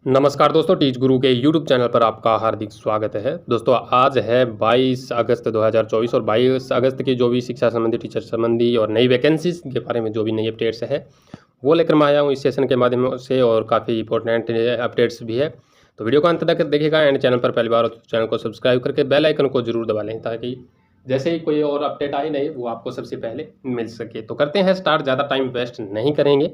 नमस्कार दोस्तों, टीच गुरु के यूट्यूब चैनल पर आपका हार्दिक स्वागत है। दोस्तों आज है 22 अगस्त 2024 और 22 अगस्त की जो भी शिक्षा संबंधी, टीचर संबंधी और नई वैकेंसीज के बारे में जो भी नई अपडेट्स है वो लेकर मैं आया हूँ इस सेशन के माध्यम से, और काफ़ी इंपॉर्टेंट अपडेट्स भी है। तो वीडियो को अंत तक देखिएगा एंड चैनल पर पहली बार हो तो चैनल को सब्सक्राइब करके बेल आइकन को जरूर दबा लें, ताकि जैसे ही कोई और अपडेट आई नहीं वो आपको सबसे पहले मिल सके। तो करते हैं स्टार्ट, ज़्यादा टाइम वेस्ट नहीं करेंगे।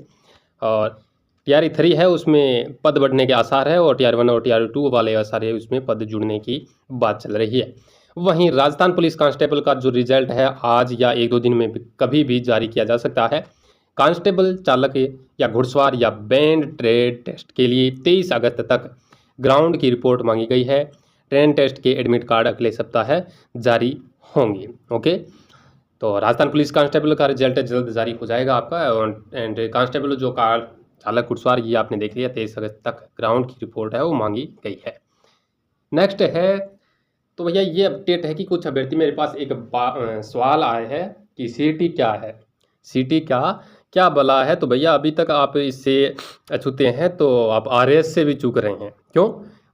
और TR3 है, उसमें पद बढ़ने के आसार है, और TR1 और TR2 वाले आसार है, उसमें पद जुड़ने की बात चल रही है। वहीं राजस्थान पुलिस कांस्टेबल का जो रिजल्ट है आज या एक दो दिन में कभी भी जारी किया जा सकता है। कांस्टेबल चालक या घुड़सवार या बैंड ट्रेड टेस्ट के लिए 23 अगस्त तक ग्राउंड की रिपोर्ट मांगी गई है। ट्रेन टेस्ट के एडमिट कार्ड अगले सप्ताह जारी होंगे। ओके, तो राजस्थान पुलिस कांस्टेबल का रिजल्ट जल्द जारी हो जाएगा आपका। एंड कांस्टेबल जो कार चालक घुड़सवार, ये आपने देख लिया, 23 अगस्त तक ग्राउंड की रिपोर्ट है वो मांगी गई है। नेक्स्ट है, तो भैया ये अपडेट है कि कुछ अभ्यर्थी, मेरे पास एक सवाल आए हैं कि सीटी क्या है, सीटी क्या क्या बला है। तो भैया अभी तक आप इससे अछूते हैं तो आप RS से भी चूक रहे हैं। क्यों,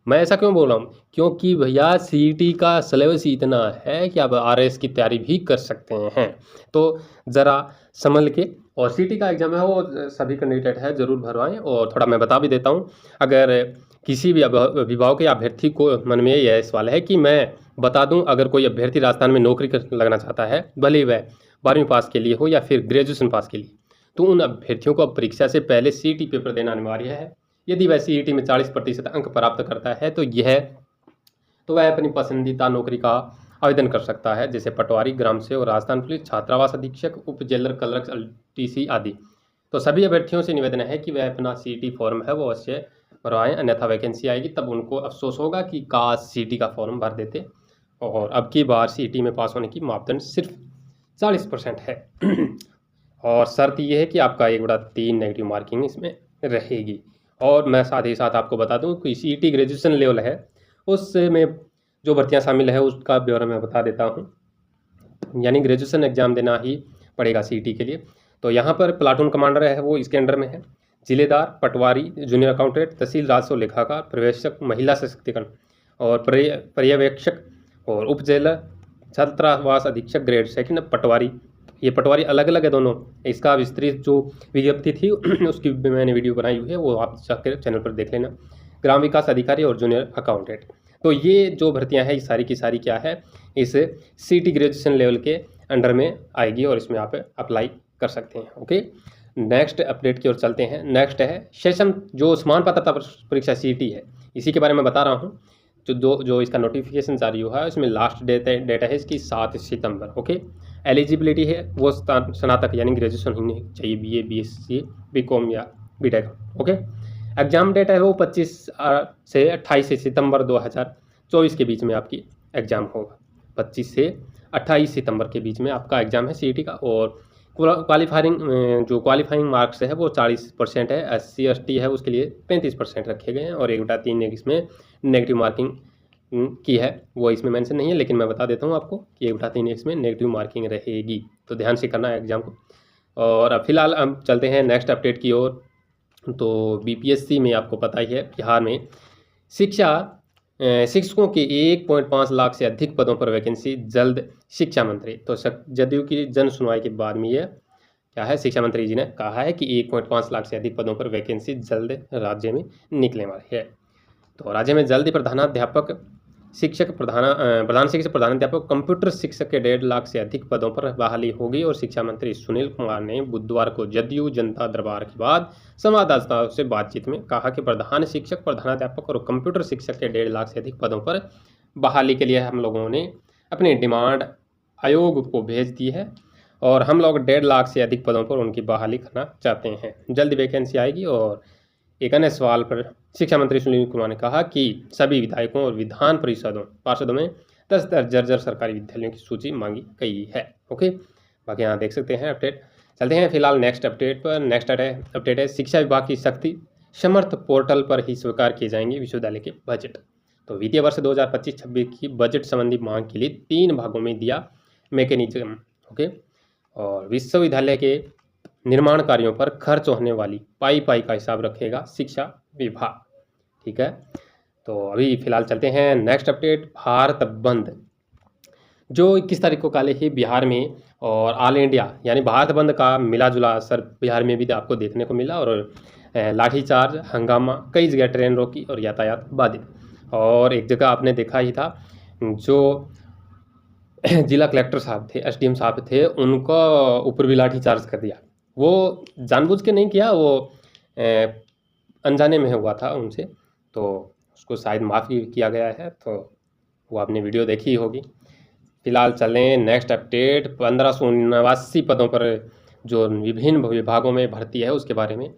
मैं ऐसा क्यों बोल रहा हूँ? क्योंकि भैया सीटी का सिलेबस ही इतना है कि आप RS की तैयारी भी कर सकते हैं। तो ज़रा संभल के, और सीटी का एग्ज़ाम है वो सभी कैंडिडेट है ज़रूर भरवाएं। और थोड़ा मैं बता भी देता हूँ, अगर किसी भी अभिभावक या अभ्यर्थी को मन में यह सवाल है कि मैं बता दूं, अगर कोई अभ्यर्थी राजस्थान में नौकरी लगना चाहता है, भले ही वह 12वीं पास के लिए हो या फिर ग्रेजुएशन पास के लिए, तो उन अभ्यर्थियों को परीक्षा से पहले सीटी पेपर देना अनिवार्य है। यदि वह सीईटी में 40% अंक प्राप्त करता है तो वह अपनी पसंदीदा नौकरी का आवेदन कर सकता है, जैसे पटवारी, ग्राम सेवक, राजस्थान पुलिस, छात्रावास अधीक्षक, उप जेलर, क्लर्क, LTC आदि। तो सभी अभ्यर्थियों से निवेदन है कि वह अपना सीटी फॉर्म है वो अवश्य भरवाएं, अन्यथा वैकेंसी आएगी तब उनको अफसोस होगा कि काश सीटी का फॉर्म भर देते। और अब की बार सीटी में पास होने की मापदंड सिर्फ 40% है। और शर्त यह है कि आपका 1/3 नेगेटिव मार्किंग इसमें रहेगी। और मैं साथ ही साथ आपको बता दूं कि सीटी ग्रेजुएशन लेवल है, उसमें जो भर्तियां शामिल है उसका ब्यौरा मैं बता देता हूं। यानी ग्रेजुएशन एग्जाम देना ही पड़ेगा सीटी के लिए। तो यहाँ पर प्लाटून कमांडर है वो इसके अंडर में है, जिलेदार, पटवारी, जूनियर अकाउंटेंट, तहसील राजस्व लेखाकार, पर्यवेक्षक, महिला सशक्तिकरण और पर्यवेक्षक, और उप जेलर, छात्रावास अधीक्षक ग्रेड 2 पटवारी। ये पटवारी अलग अलग है दोनों। इसका विस्तृत जो विज्ञप्ति थी उसकी भी मैंने वीडियो बनाई हुई है, वो आप जाकर चैनल पर देख लेना। ग्राम विकास अधिकारी और जूनियर अकाउंटेंट। तो ये जो भर्तियां हैं ये सारी की सारी क्या है, इस सीटी ग्रेजुएशन लेवल के अंडर में आएगी और इसमें आप अप्लाई कर सकते हैं। ओके, नेक्स्ट अपडेट की ओर चलते हैं। नेक्स्ट है सेशन, जो समान पात्रता परीक्षा सीटी है, इसी के बारे में बता रहा हूँ। जो इसका नोटिफिकेशन जारी हुआ है उसमें लास्ट डेट है इसकी 7 सितंबर। ओके, एलिजिबिलिटी है वो स्नातक यानी ग्रेजुएशन होनी चाहिए, BA, BSc, BCom या BTech। ओके, एग्ज़ाम डेट है वो 25 से 28 सितंबर 2024 के बीच में आपकी एग्ज़ाम होगा। 25 से 28 सितंबर के बीच में आपका एग्ज़ाम है सीईटी का। और क्वालिफाइंग मार्क्स है वो 40% है। SC ST है उसके लिए 35% रखे गए हैं, और 1/3 इसमें नेगेटिव मार्किंग की है, वो इसमें मेंशन नहीं है, लेकिन मैं बता देता हूँ आपको कि 1/3 इसमें नेगेटिव मार्किंग रहेगी, तो ध्यान से करना है एग्ज़ाम को। और अब फिलहाल हम चलते हैं नेक्स्ट अपडेट की ओर। तो BPSC में आपको पता ही है, बिहार में शिक्षकों के 1.5 लाख से अधिक पदों पर वैकेंसी जल्द। शिक्षा मंत्री, तो जदयू की जन सुनवाई के बाद में यह क्या है, शिक्षा मंत्री जी ने कहा है कि 1.5 लाख से अधिक पदों पर वैकेंसी जल्द राज्य में निकलने वाली है। तो राज्य में जल्द ही प्रधानाध्यापक, प्रधान शिक्षक, प्रधानाध्यापक, कंप्यूटर शिक्षक के 1.5 लाख से अधिक पदों पर बहाली होगी। और शिक्षा मंत्री सुनील कुमार ने बुधवार को जदयू जनता दरबार के बाद संवाददाताओं से बातचीत में कहा कि प्रधान शिक्षक, प्रधानाध्यापक और कंप्यूटर शिक्षक के 1.5 लाख से अधिक पदों पर बहाली के लिए हम लोगों ने अपनी डिमांड आयोग को भेज दी है, और हम लोग 1.5 लाख से अधिक पदों पर उनकी बहाली करना चाहते हैं। जल्द वैकेंसी आएगी। और एक अन्य सवाल पर शिक्षा मंत्री सुनील कुमार ने कहा कि सभी विधायकों और विधान पार्षदों में 10 जर्जर सरकारी विद्यालयों की सूची मांगी गई है। ओके, बाकी यहाँ देख सकते हैं अपडेट। चलते हैं फिलहाल नेक्स्ट अपडेट पर। नेक्स्ट अपडेट है शिक्षा विभाग की शक्ति समर्थ पोर्टल पर ही स्वीकार किए जाएंगे विश्वविद्यालय के बजट। तो वित्तीय वर्ष 2025-26 की बजट संबंधी मांग के लिए 3 भागों में दिया मैकेनिज्म। ओके, और विश्वविद्यालय के निर्माण कार्यों पर खर्च होने वाली पाई का हिसाब रखेगा शिक्षा विभाग। ठीक है। तो अभी फ़िलहाल चलते हैं नेक्स्ट अपडेट, भारत बंद जो 21 तारीख को काले ही बिहार में और ऑल इंडिया यानी भारत बंद का मिला जुला असर बिहार में भी आपको देखने को मिला और लाठीचार्ज, हंगामा, कई जगह ट्रेन रोकी और यातायात बाधित। और एक जगह आपने देखा ही था, जो जिला कलेक्टर साहब थे, एसडीएम साहब थे, उनको ऊपर भी लाठीचार्ज कर दिया। वो जानबूझ के नहीं किया, वो अनजाने में हुआ था उनसे, तो उसको शायद माफ़ी किया गया है, तो वो आपने वीडियो देखी होगी। फिलहाल चलें नेक्स्ट अपडेट, 1589 पदों पर जो विभिन्न विभागों में भर्ती है उसके बारे में।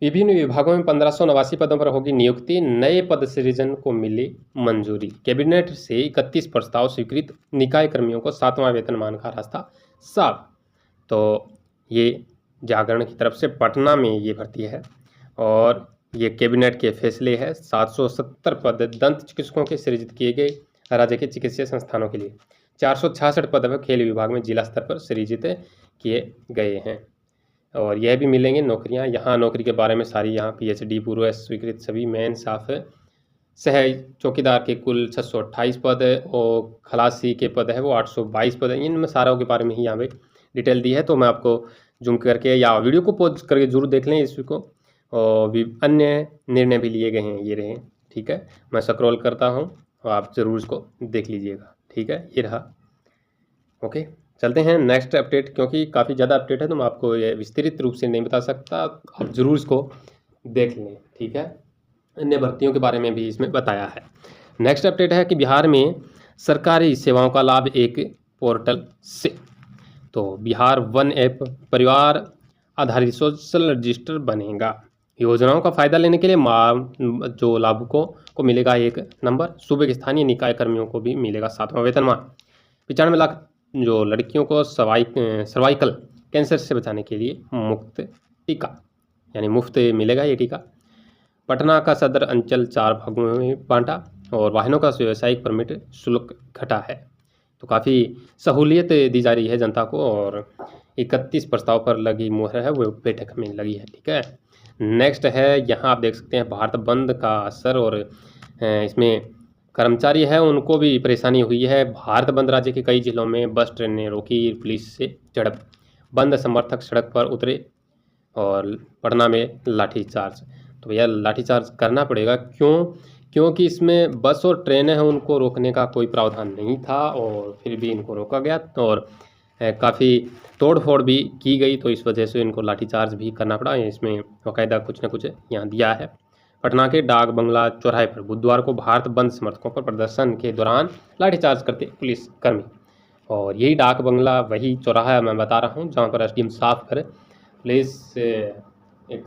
विभिन्न विभागों में 1589 पदों पर होगी नियुक्ति, नए पद सृजन को मिली मंजूरी। कैबिनेट से 31 प्रस्ताव स्वीकृत, निकाय कर्मियों को 7वां वेतनमान का रास्ता साफ। तो ये जागरण की तरफ से पटना में ये भर्ती है और ये कैबिनेट के फैसले है। 770 पद दंत चिकित्सकों के सृजित किए गए राज्य के चिकित्सीय संस्थानों के लिए। 466 पद खेल विभाग में जिला स्तर पर सृजित किए गए हैं और यह भी मिलेंगे नौकरियां। यहाँ नौकरी के बारे में सारी यहाँ पीएचडी पूर्व स्वीकृत सभी मेन साफ सह चौकीदार के कुल 628 पद और खलासी के पद है वो 822 पद है। इनमें सारों के बारे में ही यहाँ पे डिटेल दी है, तो मैं आपको जूम करके या वीडियो को पॉज करके जरूर देख लें इसको। और भी अन्य निर्णय भी लिए गए हैं, ये रहे, ठीक है। मैं स्क्रॉल करता हूँ और आप ज़रूर इसको देख लीजिएगा, ठीक है। ये रहा, ओके। चलते हैं नेक्स्ट अपडेट, क्योंकि काफ़ी ज़्यादा अपडेट है तो मैं आपको ये विस्तृत रूप से नहीं बता सकता, आप ज़रूर इसको देख लें, ठीक है। अन्य भर्तियों के बारे में भी इसमें बताया है। नेक्स्ट अपडेट है कि बिहार में सरकारी सेवाओं का लाभ एक पोर्टल से। तो बिहार वन ऐप परिवार आधारित सोशल रजिस्टर बनेगा। योजनाओं का फायदा लेने के लिए जो लाभुकों को मिलेगा एक नंबर। सूबे के स्थानीय निकाय कर्मियों को भी मिलेगा 7वां वेतनमान। 95 लाख जो लड़कियों को सर्वाइकल कैंसर से बचाने के लिए मुफ्त टीका, यानी मुफ्त मिलेगा ये टीका। पटना का सदर अंचल 4 भागों में बांटा और वाहनों का व्यावसायिक परमिट शुल्क घटा है। तो काफ़ी सहूलियत दी जा रही है जनता को और 31 प्रस्ताव पर लगी मुहर है वो बैठक में लगी है, ठीक है। नेक्स्ट है, यहाँ आप देख सकते हैं भारत बंद का असर और इसमें कर्मचारी है उनको भी परेशानी हुई है। भारत बंद राज्य के कई जिलों में बस ट्रेनें रोकी, पुलिस से झड़प, बंद समर्थक सड़क पर उतरे और पटना में लाठीचार्ज। तो भैया लाठीचार्ज करना पड़ेगा, क्योंकि इसमें बस और ट्रेनें हैं उनको रोकने का कोई प्रावधान नहीं था और फिर भी इनको रोका गया और काफ़ी तोड़फोड़ भी की गई, तो इस वजह से इनको लाठीचार्ज भी करना पड़ा। इसमें बाकायदा कुछ न कुछ यहाँ दिया है। पटना के डाक बंगला चौराहे पर बुधवार को भारत बंद समर्थकों पर प्रदर्शन के दौरान लाठीचार्ज करते पुलिसकर्मी, और यही डाक बंगला वही चौराहा मैं बता रहा हूँ जहाँ पर एसडीएम साफ पर पुलिस एक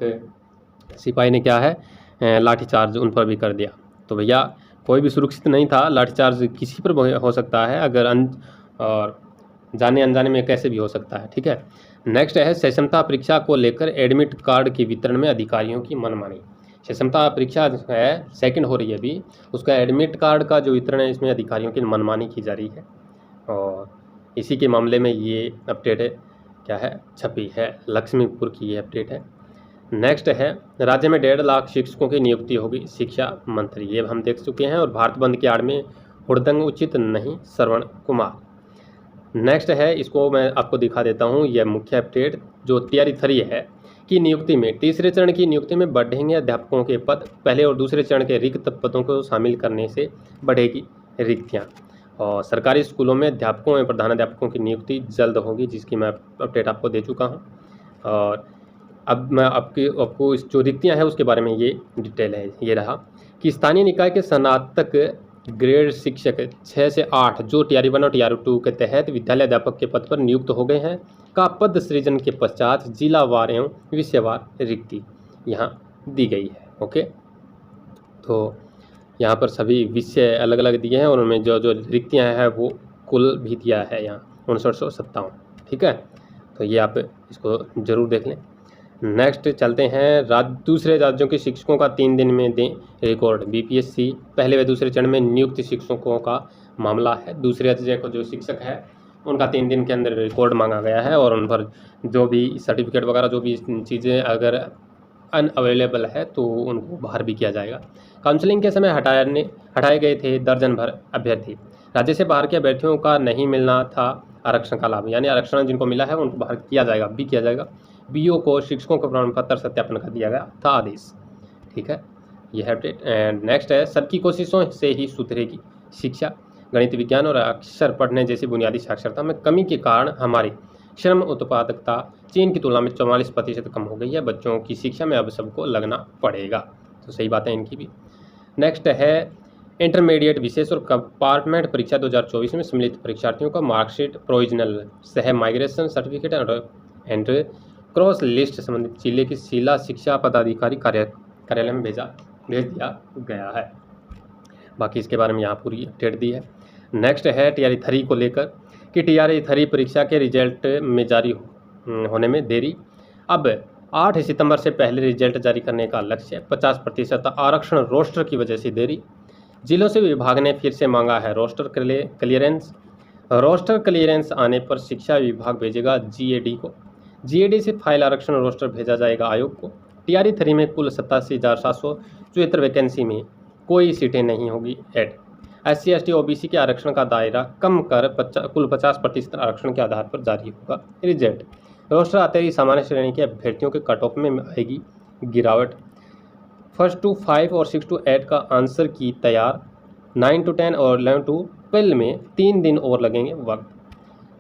सिपाही ने क्या है लाठीचार्ज उन पर भी कर दिया। तो भैया कोई भी सुरक्षित नहीं था, लाठीचार्ज किसी पर हो सकता है, अगर और जाने अनजाने में कैसे भी हो सकता है, ठीक है। नेक्स्ट है, सक्षमता परीक्षा को लेकर एडमिट कार्ड के वितरण में अधिकारियों की मनमानी। सक्षमता परीक्षा है सेकंड हो रही है अभी, उसका एडमिट कार्ड का जो वितरण है इसमें अधिकारियों की मनमानी की जा रही है और इसी के मामले में ये अपडेट है, क्या है, छपी है, लक्ष्मीपुर की ये अपडेट है। नेक्स्ट है, राज्य में 1.5 लाख शिक्षकों की नियुक्ति होगी, शिक्षा मंत्री, ये हम देख चुके हैं। और भारत बंद की आड़ में हुड़दंग उचित नहीं, श्रवण कुमार। नेक्स्ट है, इसको मैं आपको दिखा देता हूँ, यह मुख्य अपडेट जो तैयारी 3 है कि नियुक्ति में तीसरे चरण की नियुक्ति में बढ़ेंगे अध्यापकों के पद। पहले और दूसरे चरण के रिक्त पदों को शामिल करने से बढ़ेगी रिक्तियाँ और सरकारी स्कूलों में अध्यापकों एवं प्रधानाध्यापकों की नियुक्ति जल्द होगी, जिसकी मैं अपडेट आपको दे चुका हूँ। और अब मैं आपको इस जो रिक्तियाँ हैं उसके बारे में ये डिटेल है, ये रहा कि स्थानीय निकाय के स्नातक ग्रेड शिक्षक 6 से 8 जो TR 1 और TR 2 के तहत विद्यालय अध्यापक के पद पर नियुक्त हो गए हैं का पद सृजन के पश्चात जिलावार एवं विषयवार रिक्ति यहाँ दी गई है, ओके। तो यहाँ पर सभी विषय अलग अलग दिए हैं और उनमें जो जो रिक्तियाँ हैं वो कुल भी दिया है यहाँ 5957, ठीक है। तो ये आप इसको ज़रूर देख लें। नेक्स्ट चलते हैं, दूसरे राज्यों के शिक्षकों का 3 दिन में दें रिकॉर्ड। BPSC पहले व दूसरे चरण में नियुक्त शिक्षकों का मामला है। दूसरे राज्य को जो शिक्षक है उनका 3 दिन के अंदर रिकॉर्ड मांगा गया है और उन पर जो भी सर्टिफिकेट वगैरह जो भी चीज़ें अगर अनअवेलेबल है तो उनको बाहर भी किया जाएगा। काउंसलिंग के समय हटाए गए थे दर्जन भर अभ्यर्थी। राज्य से बाहर के अभ्यर्थियों का नहीं मिलना था आरक्षण का लाभ, यानी आरक्षण जिनको मिला है उनको बाहर किया जाएगा, भी किया जाएगा। बीओ को शिक्षकों का प्रमाण पत्र सत्यापन कर दिया गया था आदेश। ठीक है, यह है अपडेट। एंड नेक्स्ट है, सबकी कोशिशों से ही सुधरेगी शिक्षा। गणित, विज्ञान और अक्षर पढ़ने जैसी बुनियादी साक्षरता में कमी के कारण हमारी श्रम उत्पादकता चीन की तुलना में 44% कम हो गई है। बच्चों की शिक्षा में अब सबको लगना पड़ेगा, तो सही बात है इनकी भी। नेक्स्ट है, इंटरमीडिएट विशेष और कंपार्टमेंट परीक्षा 2024 में सम्मिलित परीक्षार्थियों का मार्कशीट, प्रोविजनल सह migration certificate and cross list संबंधित जिले की जिला शिक्षा पदाधिकारी कार्यालय में भेज दिया गया है। बाकी इसके बारे में यहाँ पूरी अपडेट दी है। नेक्स्ट है TRE 3 को लेकर कि TRE 3 परीक्षा के रिजल्ट में जारी होने में देरी। अब 8 सितंबर से पहले रिजल्ट जारी करने का लक्ष्य। 50% आरक्षण रोस्टर की वजह से देरी। जिलों से विभाग ने फिर से मांगा है रोस्टर क्लियरेंस। रोस्टर क्लियरेंस आने पर शिक्षा विभाग भेजेगा GAD को। GAD से फाइल आरक्षण रोस्टर भेजा जाएगा आयोग को। TRE 3 में कुल 87,774 वैकेंसी में कोई सीटें नहीं होगी ऐड। SC ST OBC के आरक्षण का दायरा कम कर कुल 50% आरक्षण के आधार पर जारी होगा रिजल्ट। रोस्टर आते ही सामान्य श्रेणी के अभ्यर्थियों के कट ऑफ में आएगी गिरावट। 1 to 5 और 6 to 8 का आंसर की तैयार। 9 to 10 और 11 to 12 में 3 दिन और लगेंगे वक्त।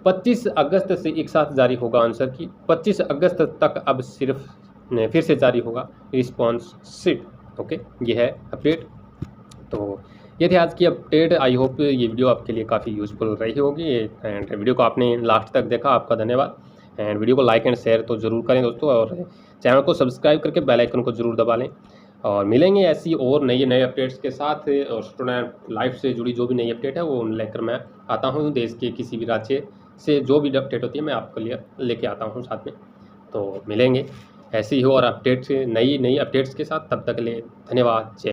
25 अगस्त से एक साथ जारी होगा आंसर की। 25 अगस्त तक अब सिर्फ फिर से जारी होगा रिस्पॉन्स शीट। ओके, ये है अपडेट। तो ये थी आज की अपडेट। आई होप ये वीडियो आपके लिए काफ़ी यूज़फुल रही होगी। एंड वीडियो को आपने लास्ट तक देखा, आपका धन्यवाद। एंड वीडियो को लाइक एंड शेयर तो ज़रूर करें दोस्तों, और चैनल को सब्सक्राइब करके बेल आइकन को ज़रूर दबा लें। और मिलेंगे ऐसी और नए अपडेट्स के साथ, और स्टूडेंट लाइफ से जुड़ी जो भी नई अपडेट है वो लेकर मैं आता हूँ। देश के किसी भी राज्य से जो भी अपडेट होती है मैं आपके लिए लेके आता हूँ साथ में। तो मिलेंगे ऐसी ही और अपडेट्स, नई अपडेट्स के साथ। तब तक के लिए धन्यवाद। जय